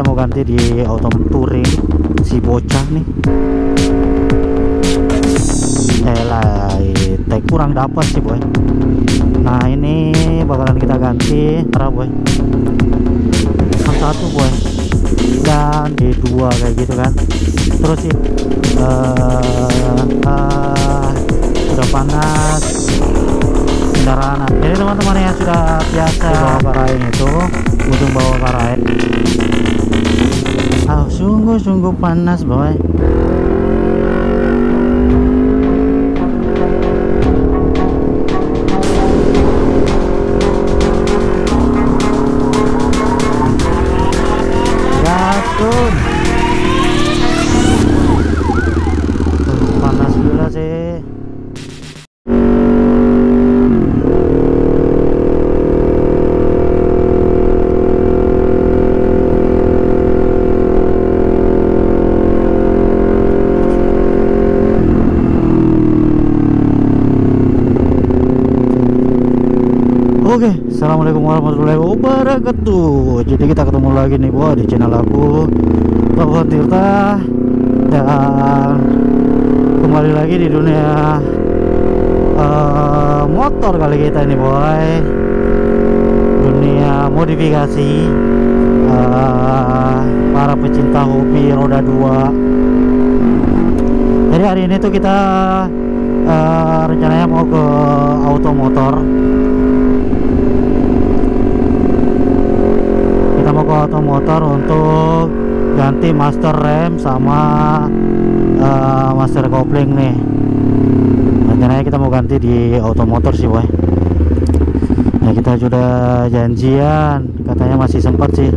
kita mau ganti di auto touring si bocah nih. Tag kurang dapat sih boy. Nah ini bakalan kita ganti boy, satu boy dan D2 kayak gitu kan. Terus sih udah panas kendaraan. Jadi teman-teman yang sudah biasa bawa karain itu ujung bawa karain, sungguh-sungguh panas boy. Panas gila sih. Oke, assalamualaikum warahmatullahi wabarakatuh. Jadi kita ketemu lagi nih boy di channel aku, Bapak Tirta, dan kembali lagi di dunia motor kali kita ini boy, dunia modifikasi para pecinta hobi roda 2. Jadi hari ini tuh kita rencananya mau ke auto motor. Kita mau ke auto motor untuk ganti master rem sama master kopling nih. Rencananya kita mau ganti di auto motor sih boy. Nah kita sudah janjian, katanya masih sempat sih.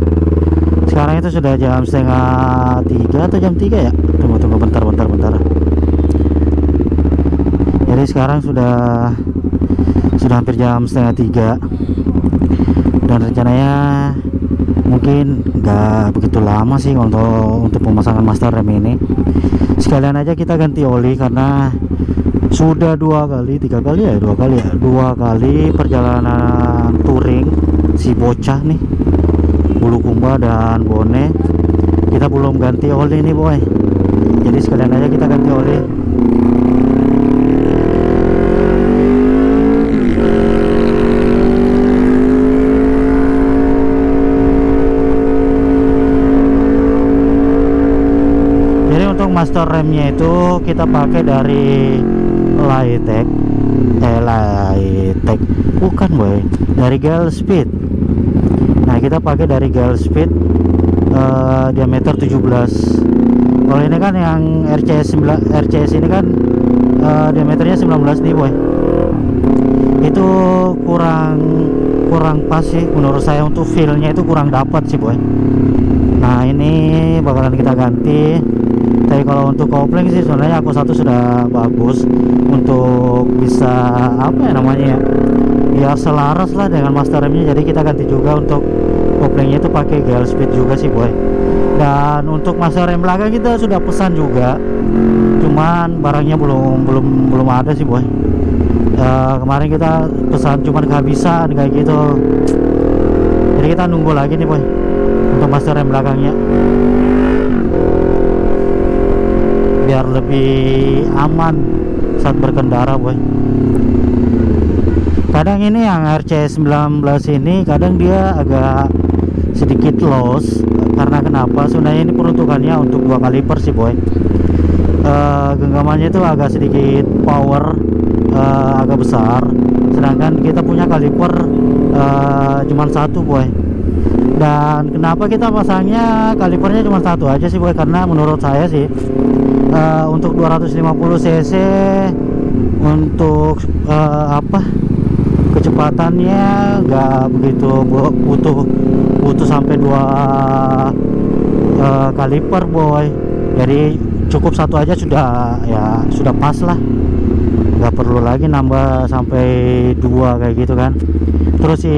Sekarang itu sudah jam setengah 3 atau jam 3 ya. Tunggu bentar. Jadi sekarang sudah hampir jam setengah 3, dan rencananya mungkin nggak begitu lama sih untuk pemasangan master rem ini. Sekalian aja kita ganti oli karena sudah 2 kali perjalanan touring si bocah nih, Bulukumba dan Bone, kita belum ganti oli nih boy. Jadi sekalian aja kita ganti oli. Master remnya itu kita pakai dari Litek, bukan boy, dari Galspeed. Nah kita pakai dari Galspeed diameter 17. Kalau ini kan yang RCS ini kan diameternya 19 nih boy. Itu kurang pas sih menurut saya, untuk feel-nya itu kurang dapat sih boy. Nah ini bakalan kita ganti. Tapi kalau untuk kopling sih sebenarnya aku satu sudah bagus untuk bisa apa ya namanya ya selaras lah dengan master remnya. Jadi kita ganti juga untuk koplingnya itu pakai Galspeed juga sih boy. Dan untuk master rem belakang kita sudah pesan juga, cuman barangnya belum ada sih boy. Kemarin kita pesan cuman kehabisan kayak gitu. Jadi kita nunggu lagi nih boy untuk master rem belakangnya, biar lebih aman saat berkendara boy. Kadang ini yang RC19 ini kadang dia agak sedikit loss. Karena kenapa? Sebenarnya ini peruntukannya untuk 2 kaliper sih boy. Genggamannya itu agak sedikit power, agak besar, sedangkan kita punya kaliper cuman 1 boy. Dan kenapa kita pasangnya kalipernya cuma 1 aja sih boy? Karena menurut saya sih untuk 250 cc untuk kecepatannya nggak begitu butuh sampai 2 kaliper boy. Jadi cukup 1 aja sudah pas lah, nggak perlu lagi nambah sampai 2 kayak gitu kan. Terus si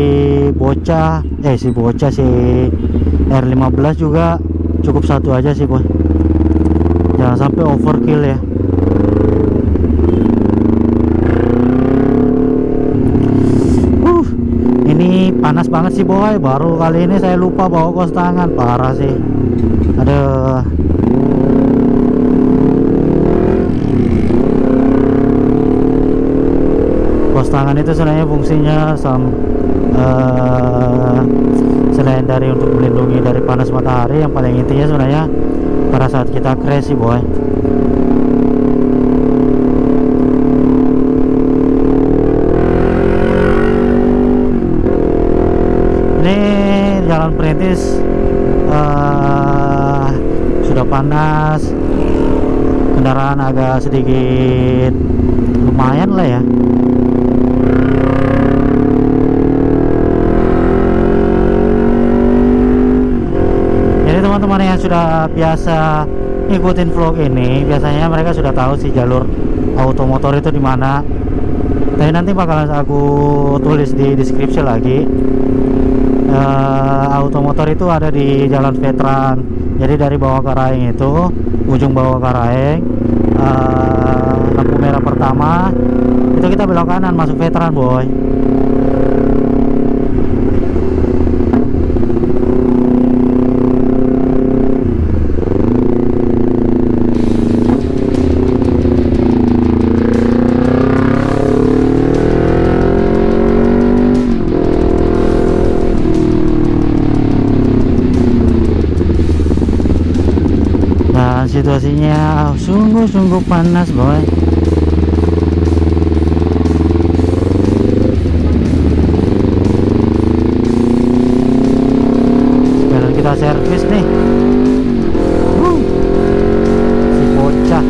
R15 juga cukup 1 aja sih boy, jangan sampai overkill ya. Ini panas banget sih boy. Baru kali ini saya lupa bawa kaos tangan, parah sih. Aduh. Pos tangan itu sebenarnya fungsinya selain dari untuk melindungi dari panas matahari, yang paling intinya sebenarnya pada saat kita crash sih boy. Ini jalan perintis, sudah panas, kendaraan agak sedikit lumayan lah ya. Jadi teman-teman yang sudah biasa ngikutin vlog ini, biasanya mereka sudah tahu sih jalur automotor itu di mana. Tapi nanti bakalan aku tulis di deskripsi lagi. Automotor itu ada di Jalan Veteran. Jadi dari bawah Karaeng itu, ujung bawah Karaeng, lampu merah pertama itu kita belok kanan masuk Veteran boy. Situasinya sungguh-sungguh panas boy. Sekarang kita servis nih. Si bocah.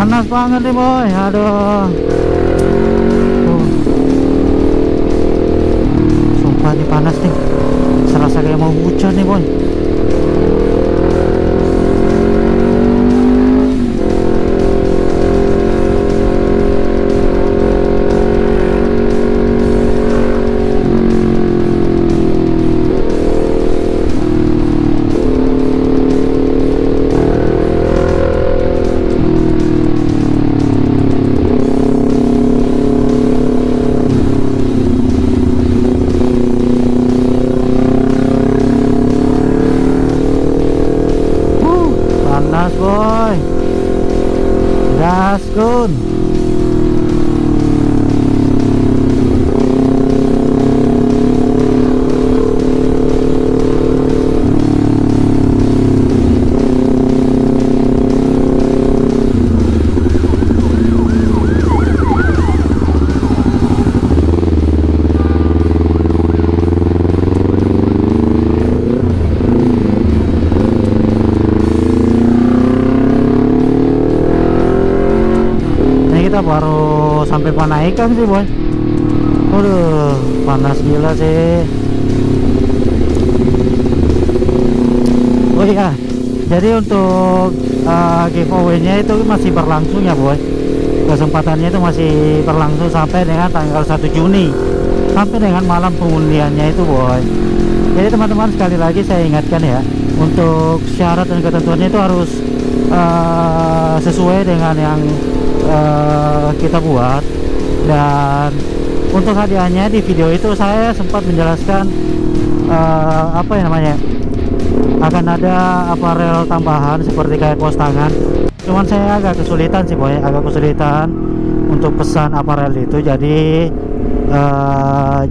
Panas banget nih boy, aduh. Sumpah nih panas nih, serasa kayak mau hujan nih boy. Panas boy, gaskun. Kita baru sampai Panaikan sih boy. Aduh, panas gila sih. Oh iya, jadi untuk giveaway-nya itu masih berlangsung ya boy. Kesempatannya itu masih berlangsung sampai dengan tanggal 1 Juni, sampai dengan malam pengundiannya itu boy. Jadi teman-teman, sekali lagi saya ingatkan ya, untuk syarat dan ketentuannya itu harus sesuai dengan yang kita buat. Dan untuk hadiahnya di video itu saya sempat menjelaskan apa ya namanya, akan ada aparel tambahan seperti kayak pos tangan. Cuman saya agak kesulitan sih boy, agak kesulitan untuk pesan aparel itu. Jadi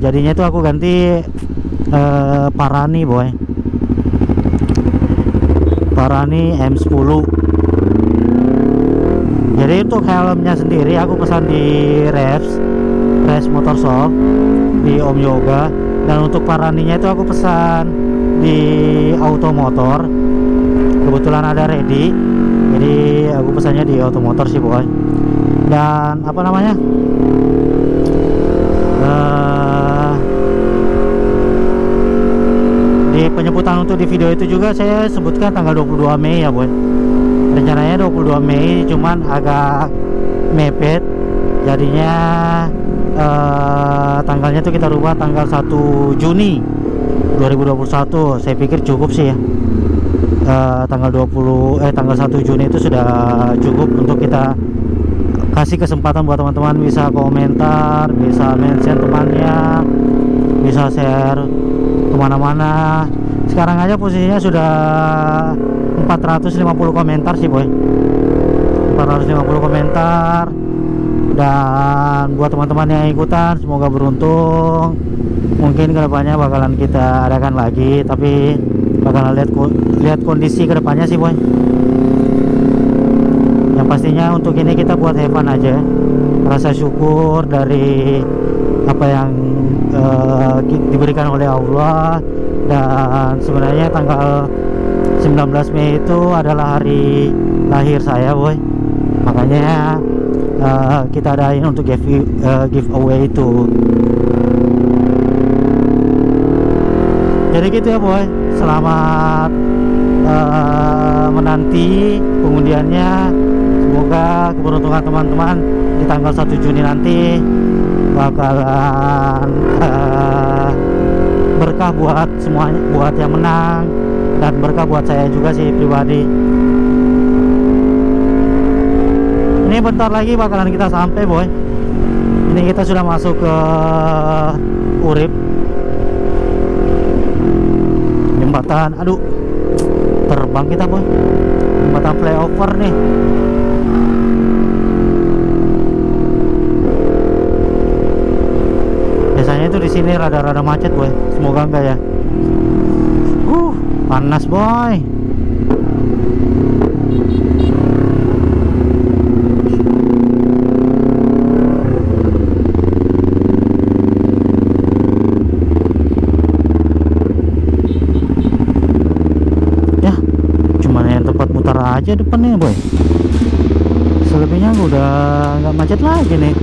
jadinya itu aku ganti Parani boy, Parani M10. Jadi untuk helmnya sendiri aku pesan di Res Motor Shop di Om Yoga, dan untuk paraninya itu aku pesan di Auto Motor. Kebetulan ada ready, jadi aku pesannya di Auto Motor sih boy. Dan apa namanya, di penyebutan untuk di video itu juga saya sebutkan tanggal 22 Mei ya boy. Rencananya 22 Mei, cuman agak mepet, jadinya tanggalnya tuh kita rubah tanggal 1 Juni 2021. Saya pikir cukup sih ya, tanggal 1 Juni itu sudah cukup untuk kita kasih kesempatan buat teman-teman bisa komentar, bisa mention temannya, bisa share kemana-mana. Sekarang aja posisinya sudah 450 komentar sih boy, 450 komentar. Dan buat teman-teman yang ikutan, semoga beruntung. Mungkin kedepannya bakalan kita adakan lagi, tapi bakalan lihat kondisi kedepannya sih boy. Yang pastinya untuk ini kita buat have fun aja, rasa syukur dari apa yang diberikan oleh Allah. Dan sebenarnya tanggal 19 Mei itu adalah hari lahir saya boy, makanya kita adain untuk giveaway itu. Jadi gitu ya boy, selamat menanti pengundiannya. Semoga keberuntungan teman-teman di tanggal 1 Juni nanti bakalan berkah buat semuanya, buat yang menang, dan berkah buat saya juga sih pribadi. Ini bentar lagi bakalan kita sampai boy. Ini kita sudah masuk ke Urip, jembatan. Aduh, terbang kita boy, jembatan flyover nih. Biasanya itu di sini rada-rada macet boy, semoga enggak ya. Panas boy. Ya, cuman yang tempat mutar aja depannya boy. Selebihnya udah nggak macet lagi nih.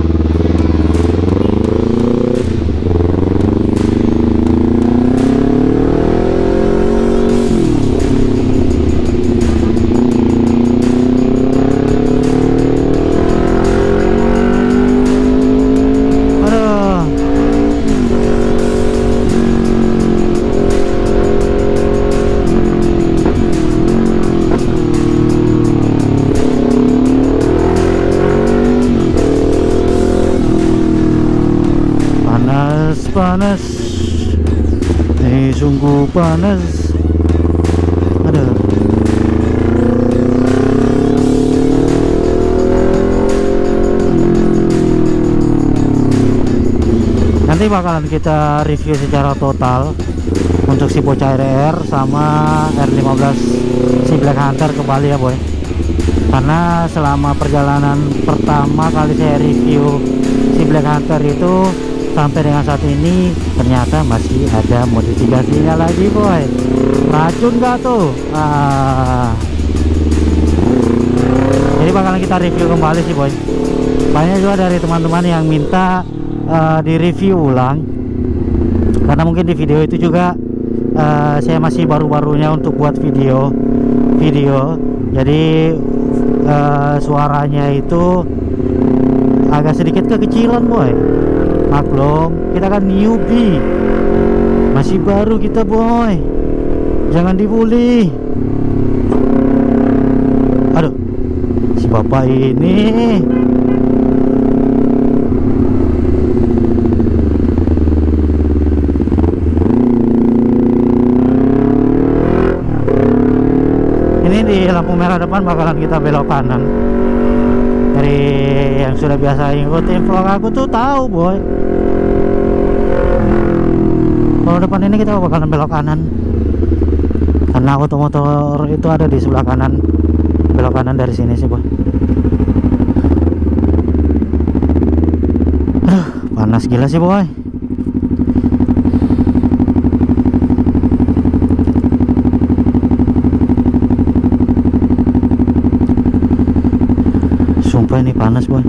Panas, ini sungguh panas. Ada. Nanti bakalan kita review secara total untuk si Bocah RR sama R15 si Black Hunter kembali ya boy. Karena selama perjalanan pertama kali saya review si Black Hunter itu sampai dengan saat ini ternyata masih ada modifikasinya lagi boy. Racun gak tuh? Jadi bakalan kita review kembali sih boy. Banyak juga dari teman-teman yang minta di review ulang, karena mungkin di video itu juga saya masih baru-barunya untuk buat video. Jadi suaranya itu agak sedikit kekecilan boy. Maklum, kita kan newbie, masih baru kita boy, jangan dibully. Aduh, si bapak ini. Ini di lampu merah depan bakalan kita belok kanan. Dari yang sudah biasa ngikutin vlog aku tuh tahu boy, kalau depan ini kita bakalan belok kanan, karena Auto Motor itu ada di sebelah kanan. Belok kanan dari sini sih boy. panas gila sih boy. Sumpah ini panas boy.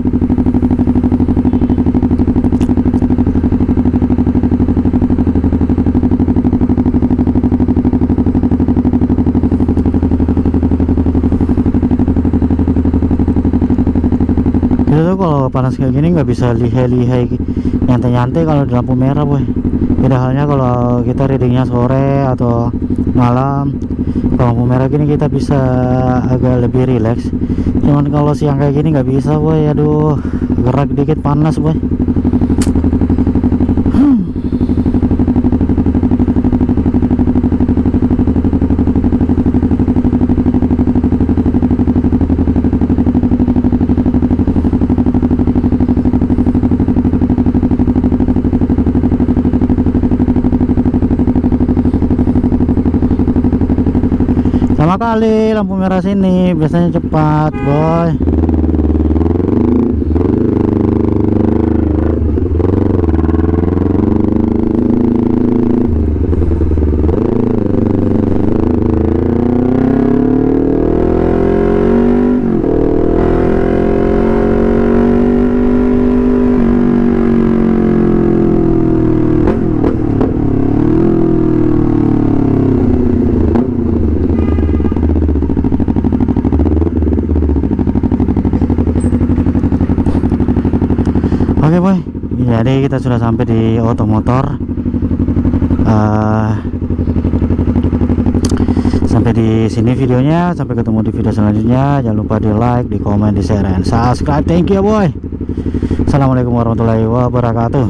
Itu kalau panas kayak gini nggak bisa lihai-lihai nyantai-nyantai kalau di lampu merah boy. Beda halnya kalau kita readingnya sore atau malam. Kalau lampu merah gini kita bisa agak lebih rileks. Cuman kalau siang kayak gini nggak bisa boy. Aduh, gerak dikit panas boy. Sama kali lampu merah sini biasanya cepat boy. Oke boy, jadi kita sudah sampai di Otomotor. Sampai di sini videonya. Sampai ketemu di video selanjutnya. Jangan lupa di like, di komen, di share, dan subscribe. Thank you boy. Assalamualaikum warahmatullahi wabarakatuh.